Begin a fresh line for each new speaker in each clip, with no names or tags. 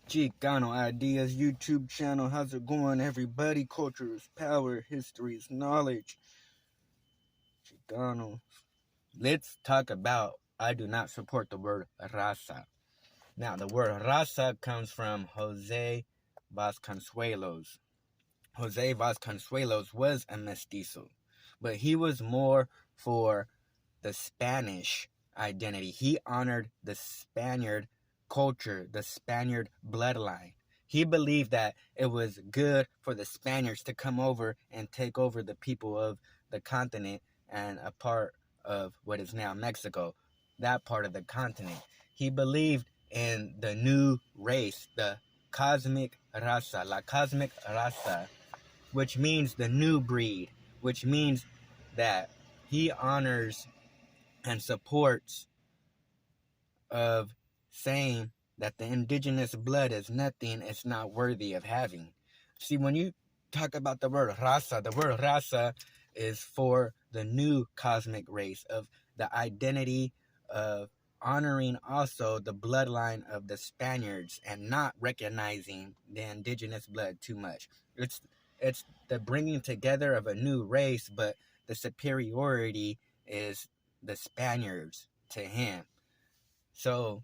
Chicano Ideas YouTube channel. How's it going, everybody? Culture is power, history is knowledge. Chicano. Let's talk about I do not support the word raza. Now, the word raza comes from Jose Vasconcelos. Jose Vasconcelos was a mestizo, but he was more for the Spanish identity. He honored the Spaniard culture, the Spaniard bloodline. He believed that it was good for the Spaniards to come over and take over the people of the continent and a part of what is now Mexico, that part of the continent. He believed in the new race, the cosmic raza, la cosmic raza, which means the new breed, which means that he honors and supports of saying that the indigenous blood is nothing, it's not worthy of having. See, when you talk about the word raza is for the new cosmic race of the identity of honoring also the bloodline of the Spaniards and not recognizing the indigenous blood too much. It's the bringing together of a new race, but the superiority is the Spaniards to him. So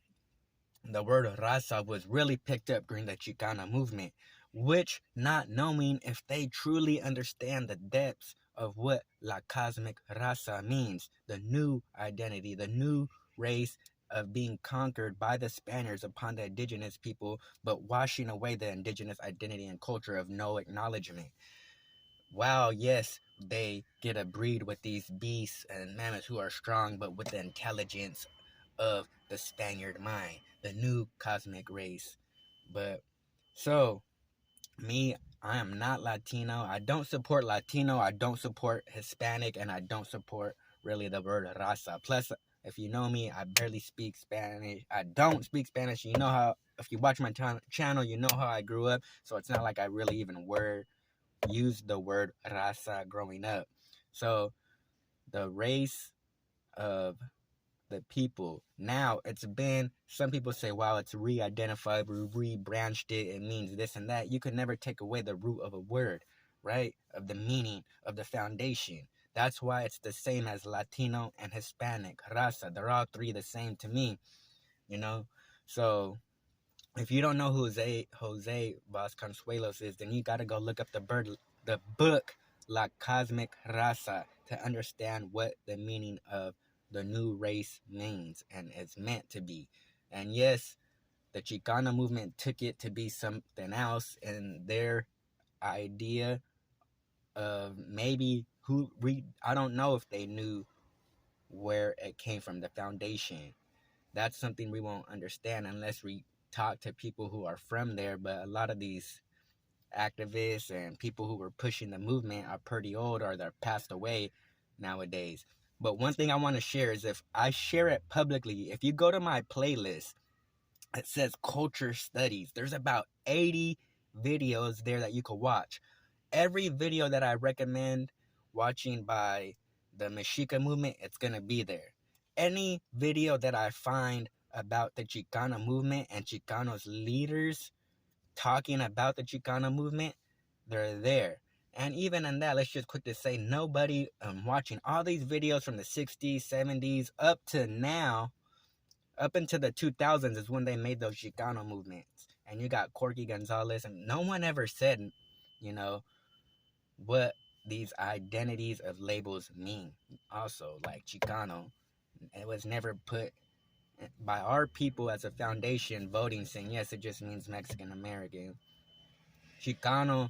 the word raza was really picked up during the Chicana movement, which, not knowing if they truly understand the depths of what la cosmic raza means, the new identity, the new race of being conquered by the Spaniards upon the indigenous people, but washing away the indigenous identity and culture of no acknowledgement. Wow, yes, they get a breed with these beasts and mammoths who are strong, but with the intelligence of the Spaniard mind, the new cosmic race. But so, me, I am not Latino. I don't support Latino. I don't support Hispanic, and I don't support really the word raza. Plus, if you know me, I barely speak Spanish. I don't speak Spanish. You know how, if you watch my channel, you know how I grew up. So it's not like I really even used the word raza growing up. So the race of the people. Now it's been, some people say, wow, it's re-identified, we re-branched it, it means this and that. You can never take away the root of a word, right? Of the meaning, of the foundation. That's why it's the same as Latino and Hispanic, raza. They're all three the same to me, you know? So if you don't know who Jose Vasconcelos is, then you got to go look up the book La Cosmic Raza to understand what the meaning of the new race means and is meant to be. And yes, the Chicana movement took it to be something else, and their idea of maybe I don't know if they knew where it came from, the foundation. That's something we won't understand unless we talk to people who are from there. But a lot of these activists and people who were pushing the movement are pretty old or they're passed away nowadays. But one thing I want to share is, if I share it publicly, if you go to my playlist, it says culture studies. There's about 80 videos there that you could watch. Every video that I recommend watching by the Mexica movement, it's going to be there. Any video that I find about the Chicana movement and Chicanos leaders talking about the Chicana movement, they're there. And even in that, let's just quickly say, nobody watching all these videos from the 60s, 70s, up to now, up into the 2000s is when they made those Chicano movements. And you got Corky Gonzalez, and no one ever said, you know, what these identities of labels mean. Also, like Chicano, it was never put by our people as a foundation voting saying, yes, it just means Mexican American. Chicano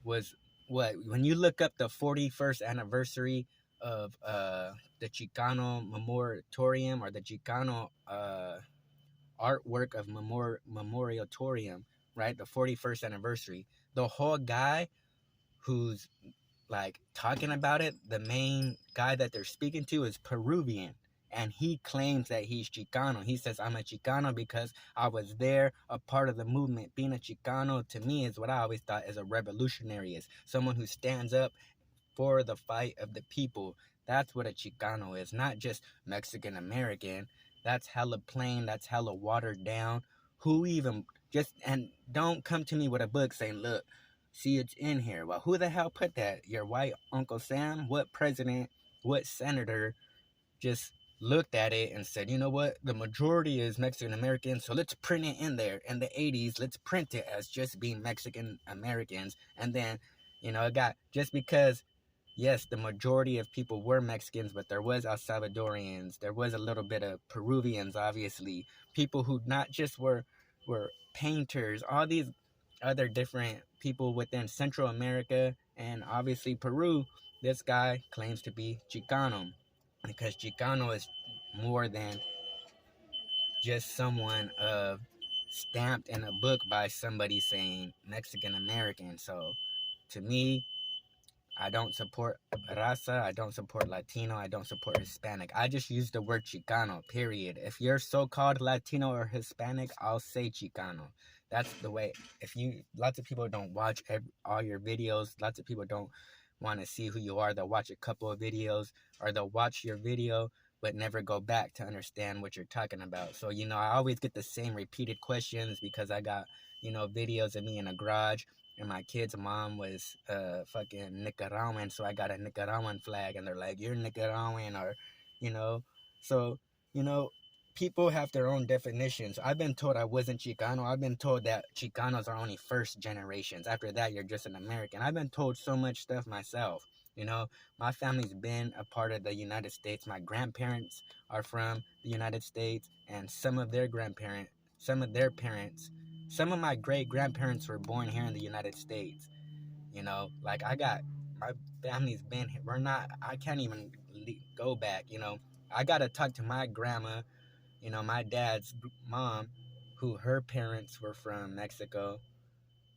was what, when you look up the 41st anniversary of the Chicano Memoriatorium, or the Chicano artwork of Memoriatorium, right? The 41st anniversary. The whole guy who's like talking about it, the main guy that they're speaking to is Peruvian. And he claims that he's Chicano. He says, I'm a Chicano because I was there, a part of the movement. Being a Chicano, to me, is what I always thought is a revolutionary, is someone who stands up for the fight of the people. That's what a Chicano is, not just Mexican American. That's hella plain, that's hella watered down. Who even And don't come to me with a book saying, look, see, it's in here. Well, who the hell put that? Your white Uncle Sam? What president, what senator just looked at it and said, you know what, the majority is Mexican American, so let's print it in there. In the 80s, let's print it as just being Mexican Americans. And then, it got, just because, yes, the majority of people were Mexicans, but there was El Salvadorians, there was a little bit of Peruvians, obviously, people who not just were painters, all these other different people within Central America and obviously Peru. This guy claims to be Chicano, because Chicano is more than just someone stamped in a book by somebody saying Mexican American. So to me, I don't support raza, I don't support Latino, I don't support Hispanic. I just use the word Chicano, period. If you're so-called Latino or Hispanic, I'll say Chicano. That's the way. Lots of people don't watch all your videos. Lots of people don't want to see who you are. They'll watch a couple of videos, or they'll watch your video but never go back to understand what you're talking about. So, I always get the same repeated questions because I got, videos of me in a garage, and my kid's mom was fucking Nicaraguan, so I got a Nicaraguan flag, and they're like, you're Nicaraguan, or, so, people have their own definitions. I've been told I wasn't Chicano. I've been told that Chicanos are only first generations. After that, you're just an American. I've been told so much stuff myself. My family's been a part of the United States. My grandparents are from the United States, and some of their grandparents, some of their parents, some of my great-grandparents were born here in the United States. Like my family's been here. I can't even go back, I got to talk to my grandma, my dad's mom, who her parents were from Mexico.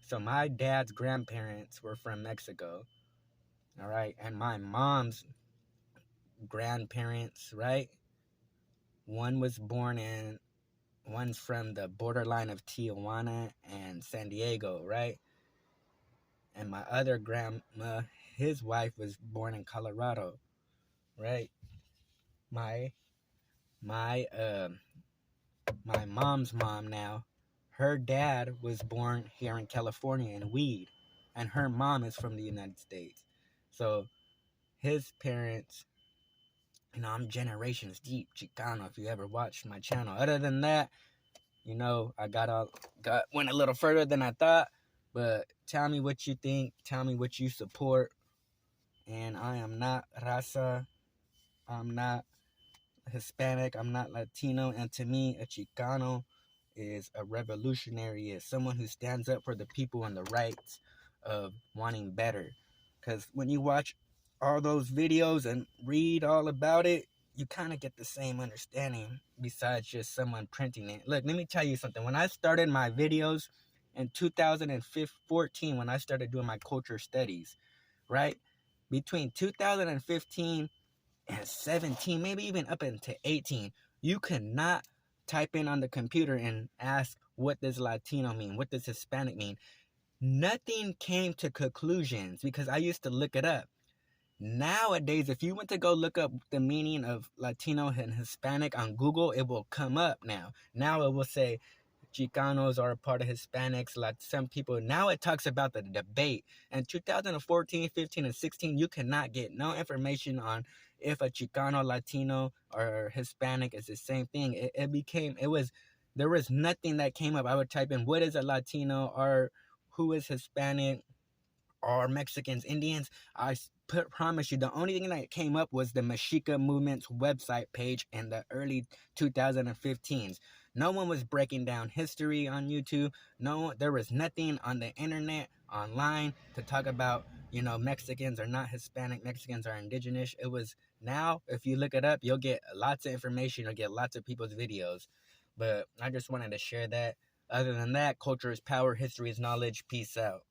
So my dad's grandparents were from Mexico, all right? And my mom's grandparents, right? One's from the borderline of Tijuana and San Diego, right? And my other grandma, his wife was born in Colorado, right? My mom's mom now, her dad was born here in California in Weed, and her mom is from the United States. So his parents, I'm generations deep Chicano, if you ever watched my channel. Other than that, I went a little further than I thought, but tell me what you think, tell me what you support. And I am not raza, I'm not Hispanic, I'm not Latino, and to me, a Chicano is a revolutionary, is someone who stands up for the people and the rights of wanting better. Because when you watch all those videos and read all about it, you kind of get the same understanding besides just someone printing it. Look, let me tell you something. When I started my videos in 2014, when I started doing my culture studies, right? Between 2015 and 17, maybe even up into 18, you cannot type in on the computer and ask, what does Latino mean? What does Hispanic mean? Nothing came to conclusions because I used to look it up. Nowadays, if you went to go look up the meaning of Latino and Hispanic on Google, it will come up now. Now it will say Chicanos are a part of Hispanics, like some people. Now it talks about the debate. In 2014, 15, and 16, you cannot get no information on if a Chicano, Latino, or Hispanic is the same thing. There was nothing that came up. I would type in, what is a Latino, or who is Hispanic, or Mexicans, Indians. Promise you, the only thing that came up was the Mexica movement's website page in the early 2015s. No one was breaking down history on YouTube. There was nothing on the internet, online, to talk about, Mexicans are not Hispanic, Mexicans are indigenous. It was, now, if you look it up, you'll get lots of information, you'll get lots of people's videos. But I just wanted to share that. Other than that, culture is power, history is knowledge. Peace out.